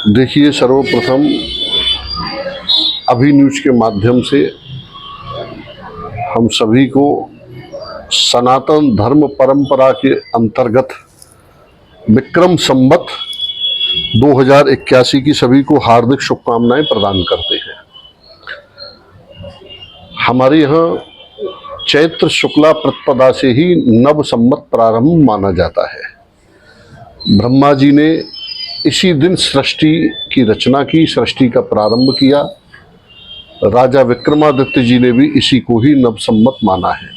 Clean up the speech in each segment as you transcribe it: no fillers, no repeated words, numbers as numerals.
देखिए, सर्वप्रथम अभी न्यूज के माध्यम से हम सभी को सनातन धर्म परंपरा के अंतर्गत विक्रम संवत 2081 की सभी को हार्दिक शुभकामनाएं प्रदान करते हैं। हमारे यहाँ चैत्र शुक्ला प्रतिपदा से ही नव संवत प्रारंभ माना जाता है। ब्रह्मा जी ने इसी दिन सृष्टि की रचना की, सृष्टि का प्रारंभ किया। राजा विक्रमादित्य जी ने भी इसी को ही नव संवत माना है।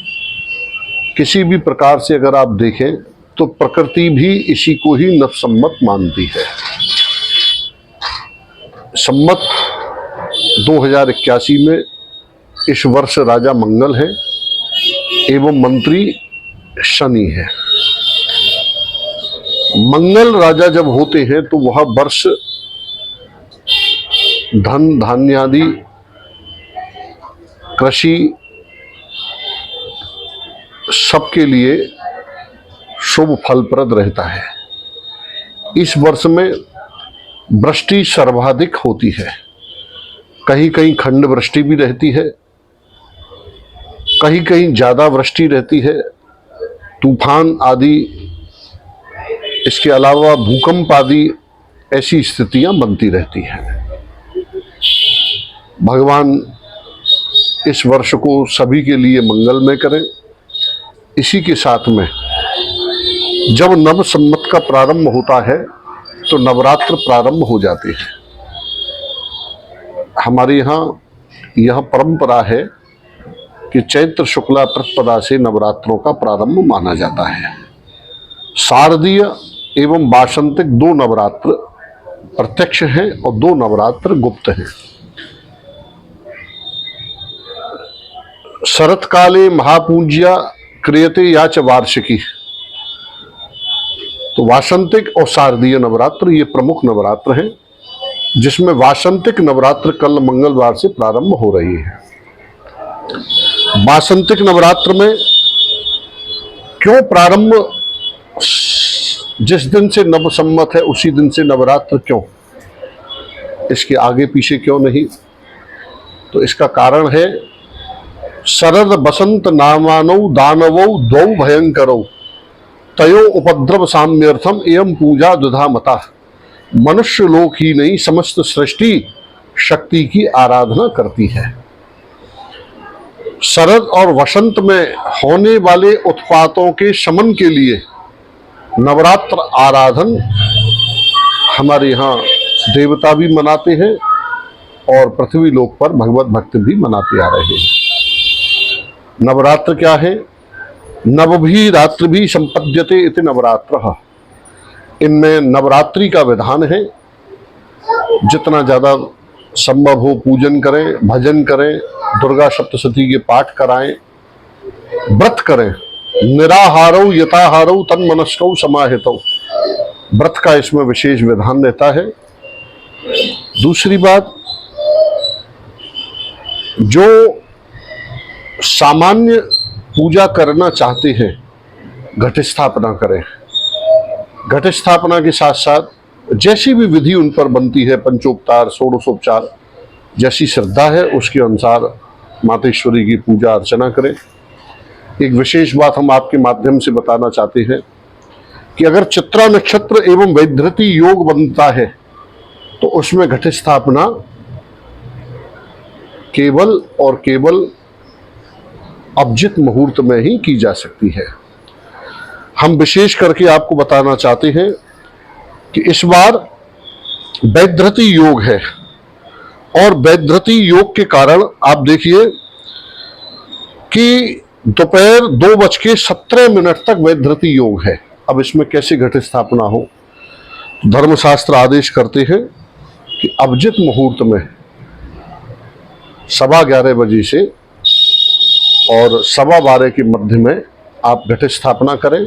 किसी भी प्रकार से अगर आप देखें तो प्रकृति भी इसी को ही नव संवत मानती है। संवत 2081 में इस वर्ष राजा मंगल है एवं मंत्री शनि है। मंगल राजा जब होते हैं तो वह वर्ष धन धान्यादि कृषि सबके लिए शुभ फलप्रद रहता है। इस वर्ष में वृष्टि सर्वाधिक होती है। कहीं कहीं खंड वृष्टि भी रहती है, कहीं कहीं ज्यादा वृष्टि रहती है, तूफान आदि, इसके अलावा भूकंप आदि ऐसी स्थितियां बनती रहती हैं। भगवान इस वर्ष को सभी के लिए मंगलमय करें। इसी के साथ में जब नव संवत का प्रारंभ होता है तो नवरात्र प्रारंभ हो जाते हैं। हमारे यहाँ यह परंपरा है कि चैत्र शुक्ला प्रतिपदा से नवरात्रों का प्रारंभ माना जाता है। शारदीय एवं वासंतिक 2 नवरात्र प्रत्यक्ष हैं और 2 नवरात्र गुप्त हैं। शरतकाले महापूज्या क्रियते या च वार्षिकी, तो वासंतिक और शारदीय नवरात्र ये प्रमुख नवरात्र हैं, जिसमें वासंतिक नवरात्र कल मंगलवार से प्रारंभ हो रही है। वासंतिक नवरात्र में क्यों प्रारंभ, जिस दिन से नव संवत है उसी दिन से नवरात्र क्यों, इसके आगे पीछे क्यों नहीं? तो इसका कारण है शरद बसंत नामानौ दानवौ द्वौ भयंकरौ तयो उपद्रव साम्यर्थम एवं पूजा दुधा मता। मनुष्य लोक ही नहीं समस्त सृष्टि शक्ति की आराधना करती है। शरद और वसंत में होने वाले उत्पातों के शमन के लिए नवरात्र आराधन हमारे यहाँ देवता भी मनाते हैं और पृथ्वी लोक पर भगवत भक्त भी मनाते आ रहे हैं। नवरात्र क्या है? नवभी रात्रि भी संपद्यते इति नवरात्र। इनमें नवरात्रि का विधान है। जितना ज्यादा संभव हो पूजन करें, भजन करें, दुर्गा सप्तशती के पाठ कराएं, व्रत करें। निराहारौ यथाहारौ तन्मनस्कौ समाहितौ, व्रत का इसमें विशेष विधान रहता है। दूसरी बात, जो सामान्य पूजा करना चाहते हैं घट स्थापना करें। घट स्थापना के साथ साथ जैसी भी विधि उन पर बनती है, पंचोपचार, षोडशोपचार, जैसी श्रद्धा है उसके अनुसार मातेश्वरी की पूजा अर्चना करें। एक विशेष बात हम आपके माध्यम से बताना चाहते हैं कि अगर चित्रा नक्षत्र एवं वैधृति योग बनता है तो उसमें घट स्थापना केवल और केवल अभिजित मुहूर्त में ही की जा सकती है। हम विशेष करके आपको बताना चाहते हैं कि इस बार वैधृति योग है और वैधृति योग के कारण आप देखिए कि दोपहर 2:17 तक वैधृति योग है। अब इसमें कैसे घट स्थापना हो? धर्मशास्त्र आदेश करते हैं कि अभिजित मुहूर्त में 11:15 बजे से और 12:15 के मध्य में आप घट स्थापना करें।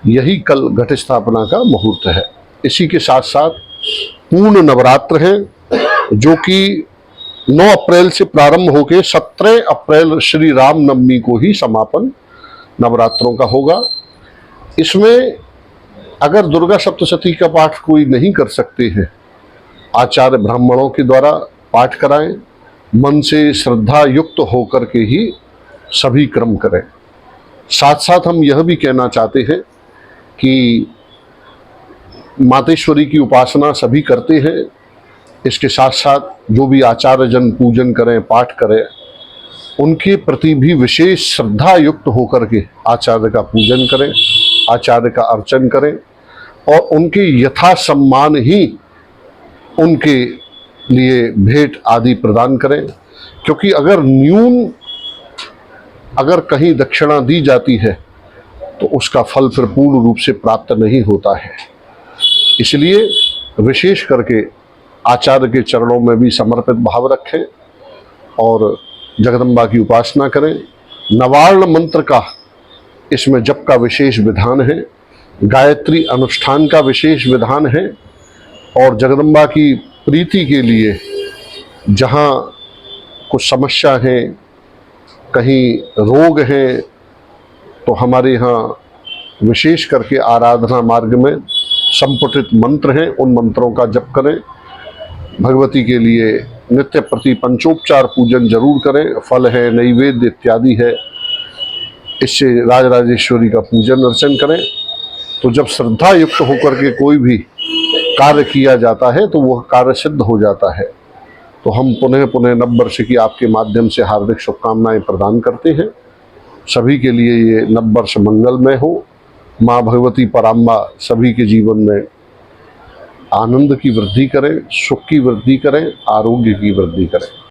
यही कल घट स्थापना का मुहूर्त है। इसी के साथ साथ पूर्ण नवरात्र है जो कि 9 अप्रैल से प्रारंभ होकर 17 अप्रैल श्री राम नवमी को ही समापन नवरात्रों का होगा। इसमें अगर दुर्गा सप्तशती का पाठ कोई नहीं कर सकते हैं आचार्य ब्राह्मणों के द्वारा पाठ कराएं, मन से श्रद्धा युक्त होकर के ही सभी क्रम करें। साथ साथ हम यह भी कहना चाहते हैं कि मातेश्वरी की उपासना सभी करते हैं, इसके साथ साथ जो भी आचार्य जन पूजन करें, पाठ करें, उनके प्रति भी विशेष श्रद्धा युक्त होकर के आचार्य का पूजन करें, आचार्य का अर्चन करें और उनके यथा सम्मान ही उनके लिए भेंट आदि प्रदान करें। क्योंकि अगर कहीं दक्षिणा दी जाती है तो उसका फल फिर पूर्ण रूप से प्राप्त नहीं होता है। इसलिए विशेष करके आचार्य के चरणों में भी समर्पित भाव रखें और जगदम्बा की उपासना करें। नवार्ण मंत्र का इसमें जप का विशेष विधान है, गायत्री अनुष्ठान का विशेष विधान है और जगदम्बा की प्रीति के लिए जहाँ कुछ समस्या है, कहीं रोग हैं, तो हमारे यहाँ विशेष करके आराधना मार्ग में संपुटित मंत्र हैं, उन मंत्रों का जप करें। भगवती के लिए नित्य प्रति पंचोपचार पूजन जरूर करें, फल है, नैवेद्य इत्यादि है, इससे राजराजेश्वरी का पूजन अर्चन करें। तो जब श्रद्धा युक्त होकर के कोई भी कार्य किया जाता है तो वह कार्य सिद्ध हो जाता है। तो हम पुनः पुनः नववर्ष की आपके माध्यम से हार्दिक शुभकामनाएं प्रदान करते हैं। सभी के लिए ये नववर्ष मंगलमय हो। माँ भगवती पराम्बा सभी के जीवन में आनंद की वृद्धि करें, सुख की वृद्धि करें, आरोग्य की वृद्धि करें।